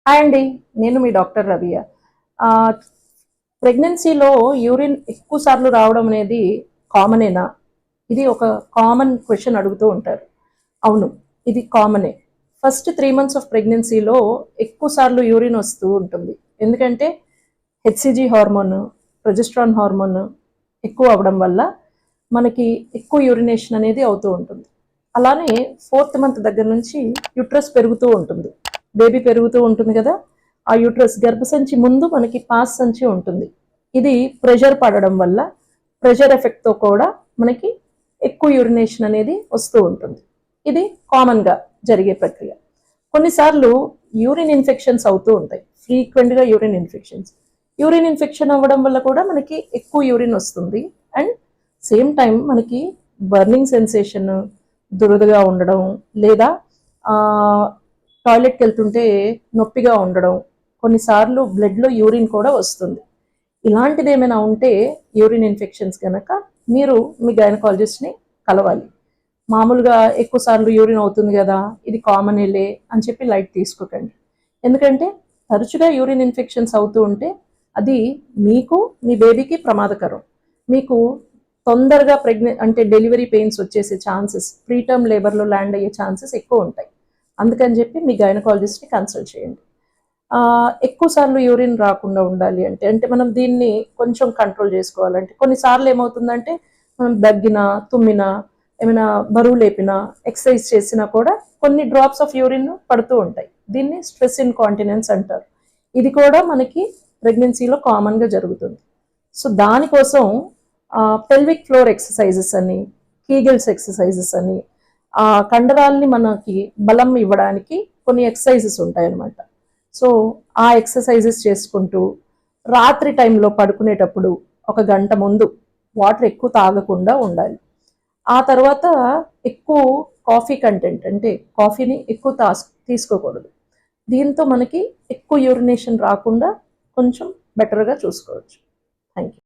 Hi అండి, నేను మీ doctor రవియ. ప్రెగ్నెన్సీలో యూరిన్ ఎక్కువ సార్లు రావడం అనేది కామనేనా? ఇది ఒక కామన్ క్వశ్చన్ అడుగుతూ ఉంటారు. అవును, ఇది కామనే. ఫస్ట్ 3 months ఆఫ్ ప్రెగ్నెన్సీలో ఎక్కువ సార్లు యూరిన్ వస్తూ ఉంటుంది. ఎందుకంటే హెచ్సిజీ హార్మోన్, ప్రొజెస్ట్రాన్ హార్మోన్ ఎక్కువ అవడం వల్ల మనకి ఎక్కువ యూరినేషన్ అనేది అవుతూ ఉంటుంది. అలానే 4th month దగ్గర నుంచి యుట్రస్ పెరుగుతూ ఉంటుంది, బేబీ పెరుగుతూ ఉంటుంది కదా. ఆ యూట్రస్ గర్భసంచి ముందు మనకి పాస్ సంచి ఉంటుంది. ఇది ప్రెషర్ పడడం వల్ల, ప్రెషర్ ఎఫెక్ట్తో కూడా మనకి ఎక్కువ యూరినేషన్ అనేది వస్తూ ఉంటుంది. ఇది కామన్గా జరిగే ప్రక్రియ. కొన్నిసార్లు యూరిన్ ఇన్ఫెక్షన్స్ అవుతూ ఉంటాయి, ఫ్రీక్వెంట్గా యూరిన్ ఇన్ఫెక్షన్స్. యూరిన్ ఇన్ఫెక్షన్ అవ్వడం వల్ల కూడా మనకి ఎక్కువ యూరిన్ వస్తుంది. అండ్ సేమ్ టైం మనకి బర్నింగ్ సెన్సేషన్, దురదగా ఉండడం, లేదా టాయిలెట్కి వెళ్తుంటే నొప్పిగా ఉండడం, కొన్నిసార్లు బ్లడ్లో యూరిన్ కూడా వస్తుంది. ఇలాంటిది ఏమైనా ఉంటే యూరిన్ ఇన్ఫెక్షన్స్ కనుక మీరు మీ గైనకాలజిస్ట్ని కలవాలి. మామూలుగా ఎక్కువ సార్లు యూరిన్ అవుతుంది కదా, ఇది కామనేలే అని చెప్పి లైట్ తీసుకోకండి. ఎందుకంటే తరచుగా యూరిన్ ఇన్ఫెక్షన్స్ అవుతూ ఉంటే అది మీకు, మీ బేబీకి ప్రమాదకరం. మీకు తొందరగా అంటే డెలివరీ పెయిన్స్ వచ్చేసే ఛాన్సెస్, ప్రీటర్మ్ లేబర్లో ల్యాండ్ అయ్యే ఛాన్సెస్ ఎక్కువ ఉంటాయి. అందుకని చెప్పి మీ గైనకాలజిస్ట్ని కన్సల్ట్ చేయండి. ఎక్కువ సార్లు యూరిన్ రాకుండా ఉండాలి అంటే అంటే మనం దీన్ని కొంచెం కంట్రోల్ చేసుకోవాలంటే కొన్నిసార్లు ఏమవుతుందంటే మనం దగ్గినా, తుమ్మినా, ఏమైనా బరువు లేపినా, ఎక్సర్సైజ్ చేసినా కూడా కొన్ని డ్రాప్స్ ఆఫ్ యూరిన్ పడుతూ ఉంటాయి. దీన్ని స్ట్రెస్ ఇన్కాంటినెన్స్ అంటారు. ఇది కూడా మనకి ప్రెగ్నెన్సీలో కామన్గా జరుగుతుంది. సో దానికోసం పెల్విక్ ఫ్లోర్ ఎక్సర్సైజెస్ అని, కీగిల్స్ ఎక్సర్సైజెస్ అని, కండరాల్ని మనకి బలం ఇవ్వడానికి కొన్ని ఎక్సర్సైజెస్ ఉంటాయన్నమాట. సో ఆ ఎక్సర్సైజెస్ చేసుకుంటూ రాత్రి టైంలో పడుకునేటప్పుడు 1 గంట ముందు వాటర్ ఎక్కువ తాగకుండా ఉండాలి. ఆ తర్వాత ఎక్కువ కాఫీ కంటెంట్, అంటే కాఫీని ఎక్కువ తీసుకోకూడదు. దీంతో మనకి ఎక్కువ యూరినేషన్ రాకుండా కొంచెం బెటర్గా చూసుకోవచ్చు. Thank you.